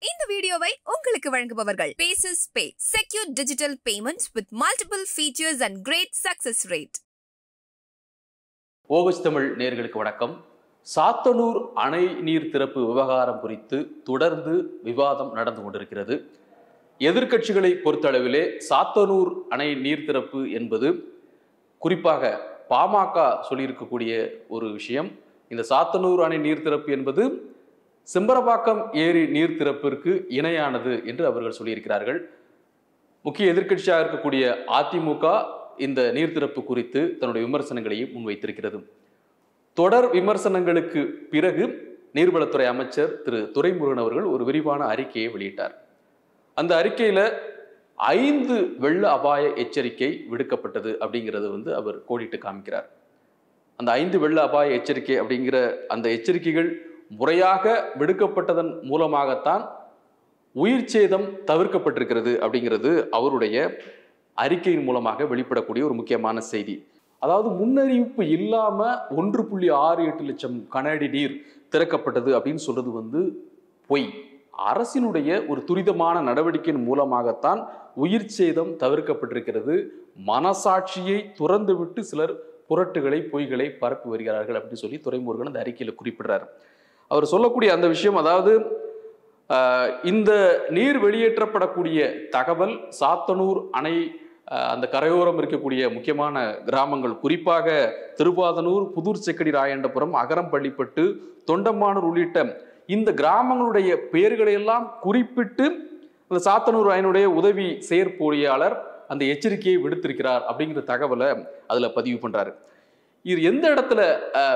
இந்த வீடியோவை உங்களுக்கு வழங்குபவர்கள் Paces Pay, secure digital payments with multiple features and great success rate. ஓகஸ் Tamil நேயர்களுக்கு வணக்கம். சாத்தனூர் அணை நீர் திறப்பு விவகாரம் குறித்து தொடர்ந்து விவாதம் நடந்து கொண்டிருக்கிறது. எதிர்க்கட்சிகளை பொறுத்தளவிலே சாத்தனூர் அணை நீர் திறப்பு என்பது குறிப்பாக பாமக சொல்லியிருக்கக்கூடிய ஒரு விஷயம். இந்த சாத்தனூர் அணை நீர் திறப்பு என்பது செம்பரபாக்கம் ஏரி நீர் திறப்பிற்கு இணையானது என்று அவர்கள் சொல்லியிருக்கிறார்கள். முக்கிய எதிர்க்கட்சியாக இருக்கக்கூடிய அதிமுக இந்த நீர் திறப்பு குறித்து தன்னுடைய விமர்சனங்களையும் முன்வைத்திருக்கிறது. தொடர் விமர்சனங்களுக்கு பிறகு நீர்வளத்துறை அமைச்சர் திரு துரைமுருகன் அவர்கள் ஒரு விரிவான அறிக்கையை வெளியிட்டார். அந்த அறிக்கையில 5 வெள்ள அபாய எச்சரிக்கை விடுக்கப்பட்டது அப்படிங்கிறது அவர் கோடிட்டு காமிக்கிறார். அந்த 5 வெள்ள அபாய எச்சரிக்கை அப்படிங்கிற அந்த எச்சரிக்கைகள் முறையாக விடுக்கப்பட்டதன் மூலமாகத்தான் உயிர் சேதம் தவிர்க்கப்பட்டிருக்கிறது அப்படிங்கிறது அவருடைய அறிக்கையின் மூலமாக வெளிப்படக்கூடிய ஒரு முக்கியமான செய்தி. அதாவது முன்னறிவிப்பு இல்லாம 1.68 லட்சம் கன அடி நீர் திறக்கப்பட்டது அப்படின்னு சொல்றது பொய். அரசினுடைய ஒரு துரிதமான நடவடிக்கையின் மூலமாகத்தான் உயிர் சேதம் தவிர்க்கப்பட்டிருக்கிறது. மனசாட்சியை துறந்துவிட்டு சிலர் புரட்டுகளை பொய்களை பரப்பி வருகிறார்கள் அப்படின்னு சொல்லி துரைமுருகன் அந்த அறிக்கையில குறிப்பிடுறார். அவர் சொல்லக்கூடிய அந்த விஷயம், அதாவது இந்த நீர் வெளியேற்றப்படக்கூடிய தகவல் சாத்தனூர் அணை அந்த கரையோரம் இருக்கக்கூடிய முக்கியமான கிராமங்கள், குறிப்பாக திருவாதனூர், புதூர் செக்கடி ராயண்டபுரம், அகரம்பள்ளிப்பட்டு, தொண்டமானூர் உள்ளிட்ட இந்த கிராமங்களுடைய பெயர்களை எல்லாம் குறிப்பிட்டு அந்த சாத்தனூர் அணையினுடைய உதவி செயற்பொறியாளர் அந்த எச்சரிக்கையை விடுத்திருக்கிறார் அப்படிங்கிற தகவலை அதுல பதிவு பண்றாரு. இது எந்த இடத்துல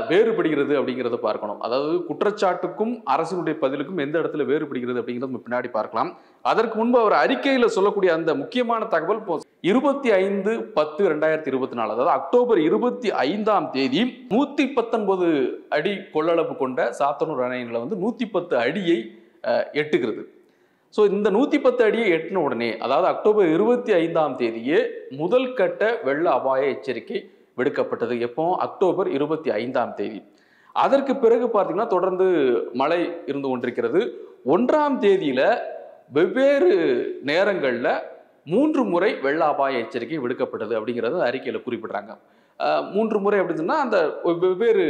வேறுபடுகிறது அப்படிங்கிறத பார்க்கணும். அதாவது குற்றச்சாட்டுக்கும் அரசினுடைய பதிலுக்கும் எந்த இடத்துல வேறுபடுகிறது அப்படிங்கிறத பின்னாடி பார்க்கலாம். அதற்கு முன்பு அவர் அறிக்கையில சொல்லக்கூடிய அந்த முக்கியமான தகவல் 25/10/2024, அதாவது அக்டோபர் 25ஆம் தேதி 119 அடி கொள்ளளவு கொண்ட சாத்தனூர் அணையில 110 அடியை எட்டுகிறது. ஸோ இந்த 110 அடியை எட்டின உடனே, அதாவது அக்டோபர் 25ஆம் தேதியே முதல் கட்ட வெள்ள அபாய எச்சரிக்கை விடுக்கப்பட்டது. எப்போ? அக்டோபர் 25ஆம் தேதி. அதற்கு பிறகு பார்த்தீங்கன்னா தொடர்ந்து மழை இருந்து கொண்டிருக்கிறது. 1ஆம் தேதியில வெவ்வேறு நேரங்களில் 3 முறை வெள்ள அபாய எச்சரிக்கை விடுக்கப்பட்டது அப்படிங்கிறது அறிக்கையில் குறிப்பிடுறாங்க. 3 முறை அப்படின்னு சொன்னா அந்த வெவ்வேறு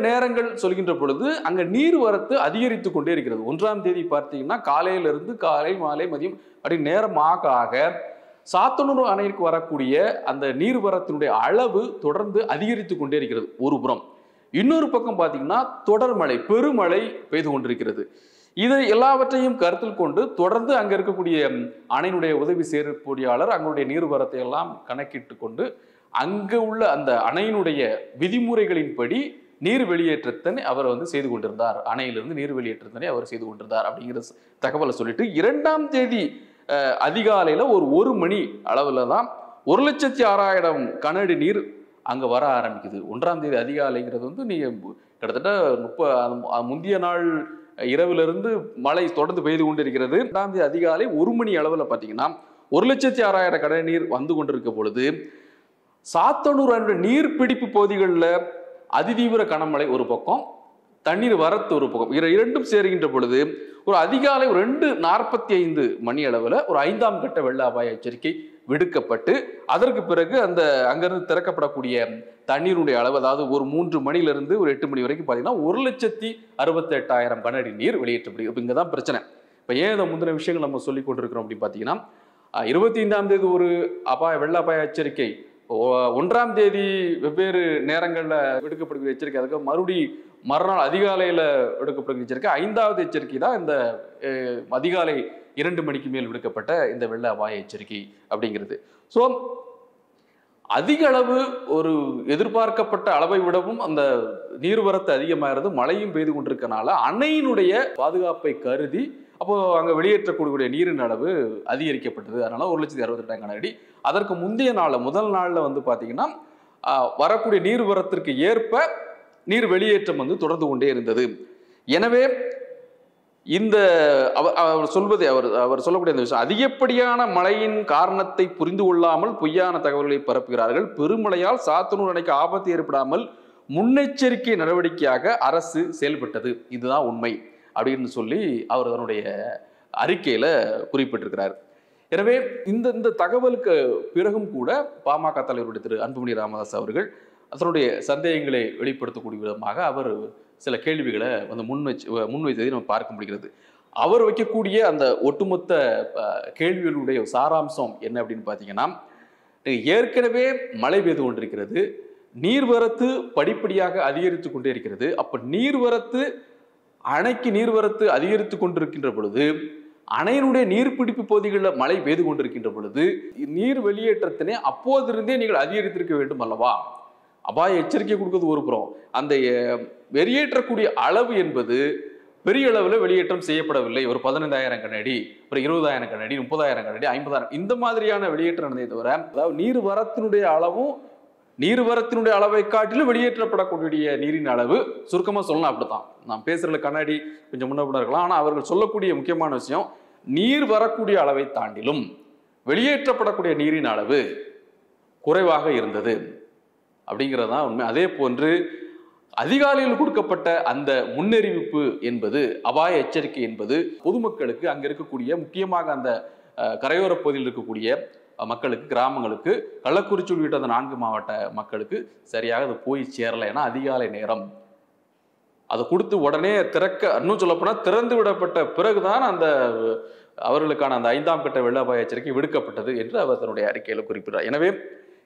நேரங்கள் சொல்கின்ற பொழுது அங்க நீர்வரத்து அதிகரித்து கொண்டே இருக்கிறது. 1ஆம் தேதி பார்த்தீங்கன்னா காலையிலிருந்து காலை மாலை மதியம் அப்படி நேரம் ஆக சாத்தனூர் அணைக்கு வரக்கூடிய அந்த நீர்வரத்தினுடைய அளவு தொடர்ந்து அதிகரித்து கொண்டே இருக்கிறது ஒரு புறம். இன்னொரு பக்கம் பார்த்தீங்கன்னா தொடர் மழை, பெருமழை பெய்து கொண்டிருக்கிறது. இதை எல்லாவற்றையும் கருத்தில் கொண்டு தொடர்ந்து அங்க இருக்கக்கூடிய அணையினுடைய உதவி செயற்பொறியாளர் அங்களுடைய நீர்வரத்தை எல்லாம் கணக்கிட்டு கொண்டு அங்க உள்ள அந்த அணையினுடைய விதிமுறைகளின்படி நீர் வெளியேற்றத்தினை அவர் செய்து கொண்டிருந்தார். அணையிலிருந்து நீர் வெளியேற்றத்தினை அவர் செய்து கொண்டிருந்தார் அப்படிங்கிற தகவலை சொல்லிட்டு 2ஆம் தேதி அதிகாலையில ஒரு மணி அளவுல தான் 1,06,000 கன அடி நீர் அங்க வர ஆரம்பிக்குது. 1ஆம் தேதி அதிகாலைங்கிறது நீங்க கிட்டத்தட்ட முந்தைய நாள் இரவிலிருந்து மழை தொடர்ந்து பெய்து கொண்டிருக்கிறது. 2ஆம் தேதி அதிகாலை 1 மணி அளவுல பாத்தீங்கன்னா 1,06,000 கன நீர் வந்து கொண்டிருக்க பொழுது சாத்தனூர் நீர்பிடிப்பு பகுதிகளில் அதிதீவிர கனமழை ஒரு பக்கம், தண்ணீர் வரத்து ஒரு பக்கம், இரண்டும் சேருகின்ற பொழுது ஒரு அதிகாலை 2:45 மணி அளவில் ஒரு 5ஆம் கட்ட வெள்ள அபாய எச்சரிக்கை விடுக்கப்பட்டு அதற்கு பிறகு அந்த அங்கிருந்து திறக்கப்படக்கூடிய தண்ணீருடைய அளவு, அதாவது ஒரு 3 மணிலிருந்து ஒரு 8 மணி வரைக்கும் பார்த்தீங்கன்னா 1,68,000 கன அடி நீர் வெளியேற்றப்படுகிறது. இங்கே தான் பிரச்சனை. இப்போ ஏன் இந்த முந்தின விஷயங்கள் நம்ம சொல்லி கொண்டிருக்கிறோம் அப்படின்னு பார்த்தீங்கன்னா 25ஆம் தேதி ஒரு வெள்ள அபாய எச்சரிக்கை, 1ஆம் தேதி வெவ்வேறு நேரங்களில் விடுக்கப்படுகிற எச்சரிக்கை, அதுக்கு மறுநாள் அதிகாலையில் விடுக்கப்படுகிற எச்சரிக்கை, 5வது எச்சரிக்கை தான் இந்த அதிகாலை 2 மணிக்கு மேல் விடுக்கப்பட்ட இந்த வெள்ள அபாய எச்சரிக்கை அப்படிங்கிறது. ஸோ அதிக அளவு ஒரு எதிர்பார்க்கப்பட்ட அளவை விடவும் அந்த நீர்வரத்து அதிகமாகிறது, மழையும் பெய்து கொண்டிருக்கனால அணையினுடைய பாதுகாப்பை கருதி அப்போ அங்கே வெளியேற்றக்கூடிய நீரின் அளவு அதிகரிக்கப்பட்டது. அதனால 1,68,000 கன அடி. அதற்கு முந்தைய முதல் நாளில் பார்த்தீங்கன்னா வரக்கூடிய நீர்வரத்திற்கு ஏற்ப நீர் வெளியேற்றம் தொடர்ந்து கொண்டே இருந்தது. எனவே இந்த அவர் சொல்லக்கூடிய அந்த விஷயம், அதிகப்படியான மழையின் காரணத்தை புரிந்து கொள்ளாமல் பொய்யான தகவல்களை பரப்புகிறார்கள். பெருமழையால் சாத்தனூர் அணைக்கு ஆபத்து ஏற்படாமல் முன்னெச்சரிக்கை நடவடிக்கையாக அரசு செயல்பட்டது, இதுதான் உண்மை. அப்படின்னு சொல்லி அவர் தன்னுடைய அறிக்கையில குறிப்பிட்டிருக்கிறார். எனவே இந்த தகவலுக்கு பிறகும் கூட பாமக தலைவருடைய திரு அன்புமணி ராமதாஸ் அவர்கள் அதனுடைய சந்தேகங்களை வெளிப்படுத்தக்கூடிய விதமாக அவர் சில கேள்விகளை வந்து முன்வைத்ததை நம்ம பார்க்க முடிகிறது. அவர் வைக்கக்கூடிய அந்த ஒட்டுமொத்த கேள்விகளுடைய சாராம்சம் என்ன அப்படின்னு பார்த்தீங்கன்னா, ஏற்கனவே மழை பெய்து கொண்டிருக்கிறது, நீர்வரத்து படிப்படியாக அதிகரித்து கொண்டே இருக்கிறது. அப்ப அணைக்கு நீர்வரத்து அதிகரித்து கொண்டிருக்கின்ற பொழுது, அணையினுடைய நீர்பிடிப்பு பகுதிகளில் மழை பெய்து கொண்டிருக்கின்ற பொழுது நீர் வெளியேற்றத்தினை அப்போதிருந்தே நீங்கள் அதிகரித்திருக்க வேண்டும் அல்லவா? அபாய எச்சரிக்கை கொடுக்கிறது ஒரு புறம், அந்த வெளியேற்றக்கூடிய அளவு என்பது பெரிய அளவில் வெளியேற்றம் செய்யப்படவில்லை. ஒரு 15,000 கனஅடி, ஒரு 20,000 கனஅடி, 30,000 கனஅடி, 50,000 இந்த மாதிரியான வெளியேற்றம் நடந்தே தவிர, அதாவது நீர்வரத்தினுடைய அளவை காட்டிலும் வெளியேற்றப்படக்கூடிய நீரின் அளவு சுருக்கமாக சொல்லலாம் அப்படித்தான். நான் பேசுறதுல கண்ணாடி கொஞ்சம் முன்னப்பட இருக்கலாம். ஆனால் அவர்கள் சொல்லக்கூடிய முக்கியமான விஷயம், நீர் வரக்கூடிய அளவை தாண்டிலும் வெளியேற்றப்படக்கூடிய நீரின் அளவு குறைவாக இருந்தது அப்படிங்கிறதான் உண்மை. அதே போன்று அதிகாலையில் கொடுக்கப்பட்ட அந்த முன்னறிவிப்பு என்பது, அபாய எச்சரிக்கை என்பது பொதுமக்களுக்கு, அங்க இருக்கக்கூடிய முக்கியமாக அந்த கரையோர பகுதியில் இருக்கக்கூடிய மக்களுக்கு, கிராமங்களுக்கு, கள்ளக்குறிச்சி உள்ளிட்ட அந்த 4 மாவட்ட மக்களுக்கு சரியாக அது போய் சேரலை. ஏன்னா அதிகாலை நேரம் அதை கொடுத்து உடனே இன்னும் சொல்லப்போனால் திறந்து விடப்பட்ட பிறகுதான் அந்த அவர்களுக்கான அந்த 5ஆம் கட்ட வெள்ள அபாய எச்சரிக்கை விடுக்கப்பட்டது என்று அவர் தன்னுடைய அறிக்கையில் குறிப்பிட்டார். எனவே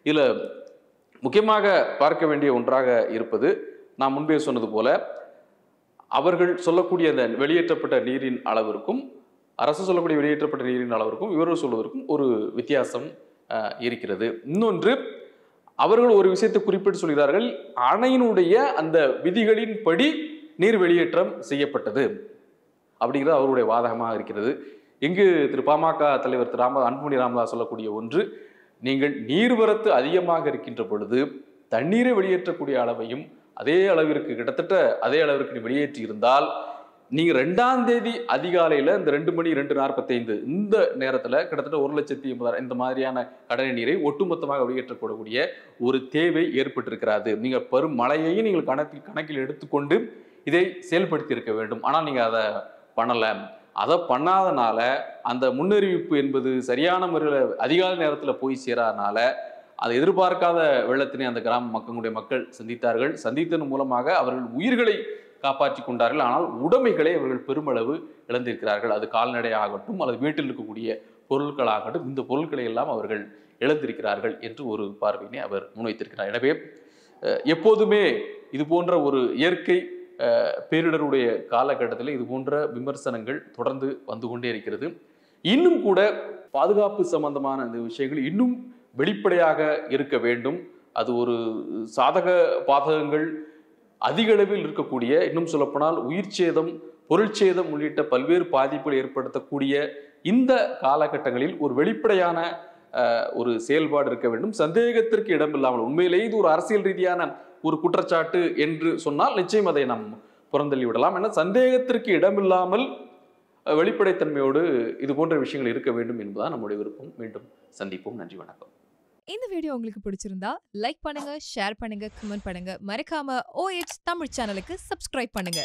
இதுல முக்கியமாக பார்க்க வேண்டிய ஒன்றாக இருப்பது, நான் முன்பே சொன்னது போல, அவர்கள் சொல்லக்கூடிய அந்த வெளியேற்றப்பட்ட நீரின் அளவிற்கும் அரசு சொல்லக்கூடிய வெளியேற்றப்பட்ட நீரின் அளவிற்கும் இவர்கள் சொல்வதற்கும் ஒரு வித்தியாசம் இருக்கிறது. இன்னொன்று, அவர்கள் ஒரு விஷயத்தை குறிப்பிட்டு சொல்கிறார்கள், அணையினுடைய அந்த விதிகளின் படி நீர் வெளியேற்றம் செய்யப்பட்டது அப்படிங்கிறது அவருடைய வாதகமாக இருக்கிறது. இங்கு திரு பாமக தலைவர் திரு அன்புமணி ராமதாஸ் சொல்லக்கூடிய ஒன்று, நீங்கள் நீர்வரத்து அதிகமாக இருக்கின்ற பொழுது தண்ணீரை வெளியேற்றக்கூடிய அளவையும் அதே அளவிற்கு, கிட்டத்தட்ட அதே அளவிற்கு வெளியேற்றி இருந்தால், நீங்க 2ஆம் தேதி அதிகாலையில இந்த 2 மணி 2:45 இந்த நேரத்துல கிட்டத்தட்ட 1,80,000 இந்த மாதிரியான கடல் நீரை ஒட்டுமொத்தமாக வெளியேற்றக்கூடக்கூடிய ஒரு தேவை ஏற்பட்டிருக்கிறது. நீங்க பெரும் மழையையும் நீங்கள் கணக்கில் எடுத்துக்கொண்டு இதை செயல்படுத்தி இருக்க வேண்டும். ஆனால் நீங்க அதை பண்ணல. அதை பண்ணாதனால அந்த முன்னறிவிப்பு என்பது சரியான முறையில் அதிகாலை நேரத்தில் போய் சேராதனால அதை எதிர்பார்க்காத வெள்ளத்தினை அந்த கிராம மக்கள் சந்தித்ததன் மூலமாக அவர்கள் உயிர்களை காப்பாற்றி கொண்டார்கள். ஆனால் உடைமைகளை அவர்கள் பெருமளவு இழந்திருக்கிறார்கள். அது கால்நடை ஆகட்டும் அல்லது வீட்டில் இருக்கக்கூடிய பொருட்களாகட்டும், இந்த பொருட்களை எல்லாம் அவர்கள் இழந்திருக்கிறார்கள் என்று ஒரு பார்வையினை அவர் முன்வைத்திருக்கிறார். எனவே எப்போதுமே இது போன்ற ஒரு இயற்கை பேரிடருடைய காலகட்டத்தில் இது போன்ற விமர்சனங்கள் தொடர்ந்து வந்து கொண்டே இருக்கிறது. இன்னும் கூட பாதுகாப்பு சம்பந்தமான இந்த விஷயங்கள் இன்னும் வெளிப்படையாக இருக்க வேண்டும். அது ஒரு சாதக பாதகங்கள் அதிக அளவில் இருக்கக்கூடிய, இன்னும் சொல்லப்போனால் உயிர் சேதம், பொருள் சேதம் உள்ளிட்ட பல்வேறு பாதிப்புகள் ஏற்படுத்தக்கூடிய இந்த காலகட்டங்களில் ஒரு வெளிப்படையான ஒரு செயல்பாடு இருக்க வேண்டும். சந்தேகத்திற்கு இடமில்லாமல், உண்மையிலேயே இது ஒரு அரசியல் ரீதியான ஒரு குற்றச்சாட்டு என்று சொன்னால் நிச்சயம் அதை நாம் புறந்தள்ளி விடலாம். ஏன்னா சந்தேகத்திற்கு இடமில்லாமல் வெளிப்படைத்தன்மையோடு இது போன்ற விஷயங்கள் இருக்க வேண்டும் என்பதுதான் நம்முடைய விருப்பம். மீண்டும் சந்திப்போம். நன்றி, வணக்கம். இந்த வீடியோ உங்களுக்கு பிடிச்சிருந்தா லைக் பண்ணுங்க, ஷேர் பண்ணுங்க, கமெண்ட் பண்ணுங்க. மறக்காம OH தமிழ் சேனலுக்கு சப்ஸ்கிரைப் பண்ணுங்க.